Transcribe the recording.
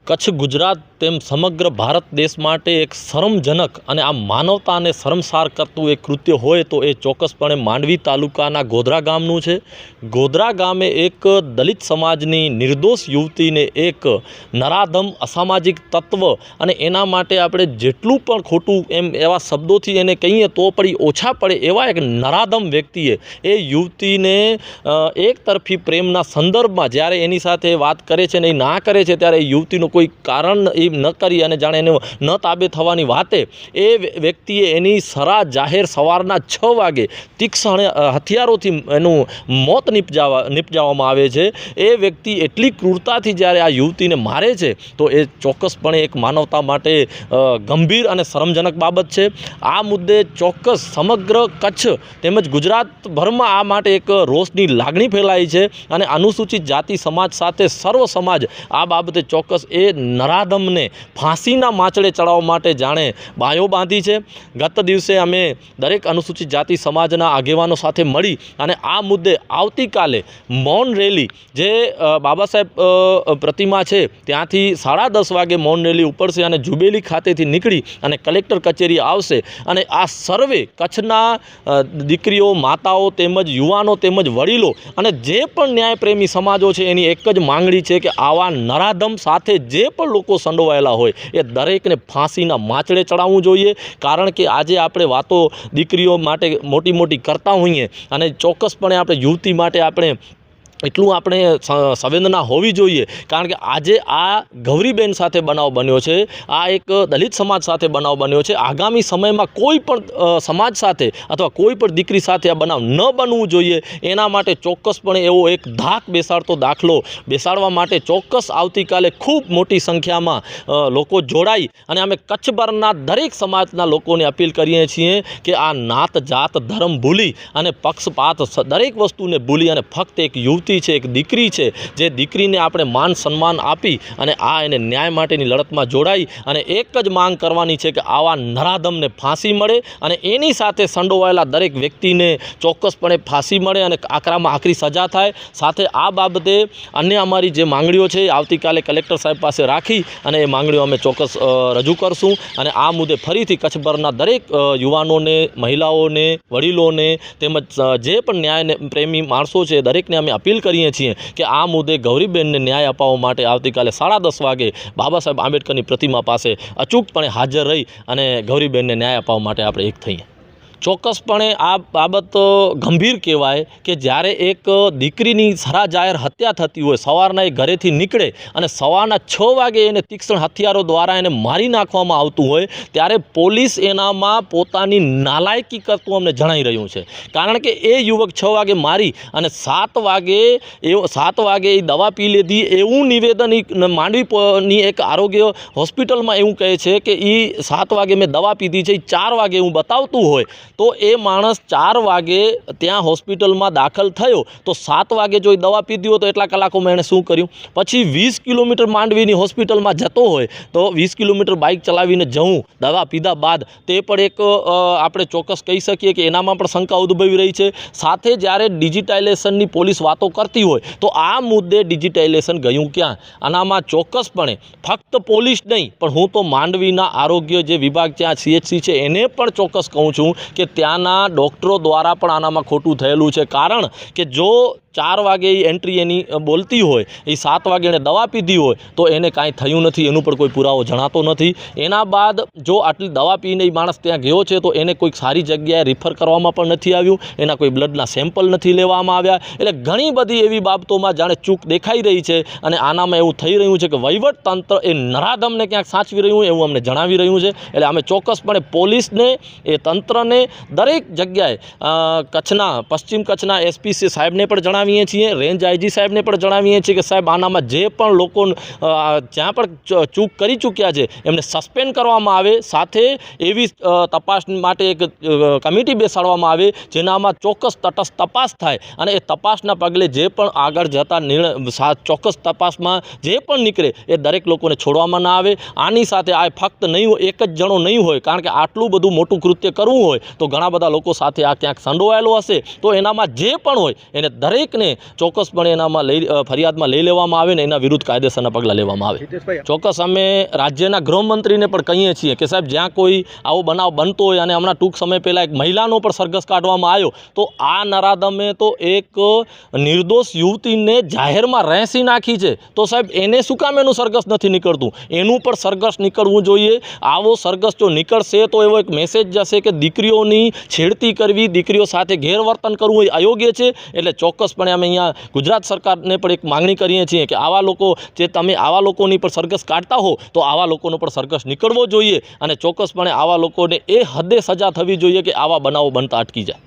કચ્છ ગુજરાત તેમ સમગ્ર ભારત દેશ માટે એક શરમજનક અને આ માનવતાને શરમસાર કરતું એક કૃત્ય હોય તો એ ચોક્કસપણે માંડવી તાલુકાના ગોધરા ગામનું છે। ગોધરા ગામે એક દલિત સમાજની નિર્દોષ યુવતીને એક નરાધમ અસામાજિક તત્વ અને એના માટે આપણે જેટલું પણ ખોટું એમ એવા શબ્દોથી એને કહીએ તો પણ ઓછા પડે એવા એક નરાધમ વ્યક્તિએ એ યુવતીને એક તરફી પ્રેમના સંદર્ભમાં જ્યારે એની સાથે વાત કરે છે ને એ ના કરે છે ત્યારે એ યુવતીનું કોઈ કારણ એ ન કરી અને જાણે એને ન તાબે થવાની વાતે એ વ્યક્તિએ એની સરા જાહેર સવારના 6 વાગે તીક્ષ્ણ હથિયારોથી એનું મોત નિપજાવવામાં આવે છે। એ વ્યક્તિ એટલી ક્રૂરતાથી જ્યારે આ યુવતીને મારે છે તો એ ચોક્કસપણે એક માનવતા માટે ગંભીર અને શરમજનક બાબત છે। આ મુદ્દે ચોક્કસ સમગ્ર કચ્છ તેમજ ગુજરાતભરમાં આ માટે એક રોષની લાગણી ફેલાઈ છે અને અનુસૂચિત જાતિ સમાજ સાથે સર્વ સમાજ આ બાબતે ચોક્કસ એ નરાધમને ફાંસીના માચડે ચડાવવા માટે જાણે બાયો બાંધી છે। ગત દિવસે અમે દરેક અનુસૂચિત જાતિ સમાજના આગેવાનો સાથે મળી અને આ મુદ્દે આવતીકાલે મૌન રેલી જે બાબા સાહેબ પ્રતિમા છે ત્યાંથી 10:30 વાગે મૌન રેલી ઉપડશે અને જુબેલી ખાતેથી નીકળી અને કલેક્ટર કચેરી આવશે અને આ સર્વે કચ્છના દીકરીઓ માતાઓ તેમજ યુવાનો તેમજ વડીલો અને જે પણ ન્યાયપ્રેમી સમાજો છે એની એક જ માંગણી છે કે આવા નરાધમ સાથે જે પણ લોકો સંડોવાયેલા હોય એ દરેકને ફાંસીના માચડે ચડાવવું જોઈએ। કારણ કે આજે આપણે વાતો દીકરીઓ માટે મોટી મોટી કરતા હોઈએ અને ચોક્કસપણે આપણે યુવતી માટે આપણે એટલું આપણે સંવેદના હોવી જોઈએ કારણ કે આજે આ ગૌરીબેન સાથે બનાવ બન્યો છે, આ એક દલિત સમાજ સાથે બનાવ બન્યો છે। આગામી સમયમાં કોઈ પણ સમાજ સાથે અથવા કોઈ પણ દીકરી સાથે આ બનાવ ન બનવું જોઈએ એના માટે ચોક્કસપણે એવો એક ધાક બેસાડતો દાખલો બેસાડવા માટે ચોક્કસ આવતીકાલે ખૂબ મોટી સંખ્યામાં લોકો જોડાઈ અને અમે કચ્છભરના દરેક સમાજના લોકોને અપીલ કરીએ છીએ કે આ નાત જાત ધર્મ ભૂલી અને પક્ષપાત દરેક વસ્તુને ભૂલી અને ફક્ત એક યુવતી છે, એક દીકરી છે, જે દીકરીને આપણે માન સન્માન આપી અને આ એને ન્યાય માટેની લડતમાં જોડાઈ અને એક જ માંગ કરવાની છે કે આવા નરાધમને ફાંસી મળે અને એની સાથે સંડોવાયેલા દરેક વ્યક્તિને ચોક્કસપણે ફાંસી મળે અને આકરામાં આકરી સજા થાય। સાથે આ બાબતે અન્ય અમારી જે માંગણીઓ છે આવતીકાલે કલેક્ટર સાહેબ પાસે રાખી અને એ માંગણીઓ અમે ચોક્કસ રજૂ કરશું અને આ મુદ્દે ફરીથી કચ્છભરના દરેક યુવાનોને, મહિલાઓને, વડીલોને તેમજ જે પણ ન્યાય પ્રેમી માણસો છે દરેકને અમે અપીલ કરીએ છીએ કે આ મુદ્દે ગૌરીબેનને ન્યાય અપાવવા માટે આવતીકાલે 10:30 વાગે બાબા સાહેબ આંબેડકરની પ્રતિમા પાસે અચૂકપણે હાજર રહી અને ગૌરીબેનને ન્યાય અપાવવા માટે આપણે એક થઈએ। ચોક્કસપણે આ બાબત ગંભીર કહેવાય કે જ્યારે એક દીકરીની સરા જાહેર હત્યા થતી હોય, સવારના એ ઘરેથી નીકળે અને સવારના 6 વાગે એને તીક્ષ્ણ હથિયારો દ્વારા એને મારી નાખવામાં આવતું હોય ત્યારે પોલીસ એનામાં પોતાની નાલાયકી કરતું અમને જણાઈ રહ્યું છે। કારણ કે એ યુવક 6 વાગે મારી અને 7 વાગે એ દવા પી લીધી એવું નિવેદન માંડવીની એક આરોગ્ય હોસ્પિટલમાં એવું કહે છે કે એ 7 વાગે મેં દવા પીધી છે, 4 વાગે એવું બતાવતું હોય તો એ માણસ 4 વાગે ત્યાં હોસ્પિટલમાં દાખલ થયો તો 7 વાગે જો એ દવા પીધી હોય તો એટલા કલાકોમાં એણે શું કર્યું? પછી 20 કિલોમીટર માંડવીની હોસ્પિટલમાં જતો હોય તો 20 કિલોમીટર બાઇક ચલાવીને જવું દવા પીધા બાદ તે પણ એક આપણે ચોક્કસ કહી શકીએ કે એનામાં પણ શંકા ઉદ્ભવી રહી છે। સાથે જ્યારે ડિજિટાઇલેશનની પોલીસ વાતો કરતી હોય તો આ મુદ્દે ડિજિટાઇલેશન ગયું ક્યાં? આનામાં ચોક્કસપણે ફક્ત પોલીસ નહીં પણ હું તો માંડવીના આરોગ્ય જે વિભાગ ત્યાં CHC છે એને પણ ચોક્કસ કહું છું કે ત્યાંના ડૉક્ટરો દ્વારા પણ આનામાં ખોટું થયેલું છે। કારણ કે જો 4 વાગે એ એન્ટ્રી એની બોલતી હોય, એ 7 વાગે એણે દવા પીધી હોય તો એને કાંઈ થયું નથી, એનું પણ કોઈ પુરાવો જણાતો નથી। એના બાદ જો આટલી દવા પીને એ માણસ ત્યાં ગયો છે તો એને કોઈક સારી જગ્યાએ રિફર કરવામાં પણ નથી આવ્યું, એના કોઈ બ્લડના સેમ્પલ નથી લેવામાં આવ્યા। એટલે ઘણી બધી એવી બાબતોમાં જાણે ચૂક દેખાઈ રહી છે અને આનામાં એવું થઈ રહ્યું છે કે વહીવટતંત્ર એ નરાધમને ક્યાંક સાચવી રહ્યું એવું અમને જણાવી રહ્યું છે। એટલે અમે ચોક્કસપણે પોલીસને, એ તંત્રને દરેક જગ્યાએ કચ્છના પશ્ચિમ કચ્છના SP સાહેબને પણ જણાવીએ છીએ, રેન્જ IG સાહેબને પણ જણાવીએ છીએ કે સાહેબ આનામાં જે પણ લોકો જ્યાં પણ ચૂક કરી ચૂક્યા છે એમને સસ્પેન્ડ કરવામાં આવે। સાથે એવી તપાસ માટે એક કમિટી બેસાડવામાં આવે જેનામાં ચોક્કસ તટસ્થ તપાસ થાય અને એ તપાસના પગલે જે પણ આગળ જતા નિર્ણય ચોક્કસ તપાસમાં જે પણ નીકળે એ દરેક લોકોને છોડવામાં ના આવે। આની સાથે આ ફક્ત નહીં હોય, એક જ જણો નહીં હોય, કારણ કે આટલું બધું મોટું કૃત્ય કરવું હોય તો તો ઘણા બધા લોકો સાથે આ ક્યાંક સંડોવાયેલો હશે તો એનામાં જે પણ હોય એને દરેકને ચોક્કસપણે એનામાં ફરિયાદમાં લઈ લેવામાં આવે ને એના વિરુદ્ધ કાયદેસરના પગલાં લેવામાં આવે. ચોક્કસ અમે રાજ્યના ગૃહમંત્રીને પણ કહીએ છીએ કે સાહેબ જ્યાં કોઈ આવો બનાવ બનતો હોય અને હમણાં ટૂંક સમય પહેલાં એક મહિલાનો પણ સરઘસ કાઢવામાં આવ્યો તો આ નરાધમે તો એક નિર્દોષ યુવતીને જાહેરમાં રેંસી નાખી છે તો સાહેબ એને શું કામ એનું સરઘસ નથી નીકળતું? એનું પણ સરઘસ નીકળવું જોઈએ. આવો સરઘસ જો નીકળશે તો એવો એક મેસેજ જશે કે દીકરીઓની છેડતી કરવી, દીકરીઓ સાથે ગેરવર્તન કરવું એ અયોગ્ય છે. એટલે ચોક્કસપણે અમે અહીંયા ગુજરાત સરકારને પણ એક માંગણી કરીએ છીએ કે આવા લોકો જે તમે આવા લોકોની પણ સરઘસ કાઢતા હો તો આવા લોકોનો પણ સરઘસ નીકળવો જોઈએ અને ચોક્કસપણે આવા લોકોને એ હદે સજા થવી જોઈએ કે આવા બનાવો બનતા અટકી જાય.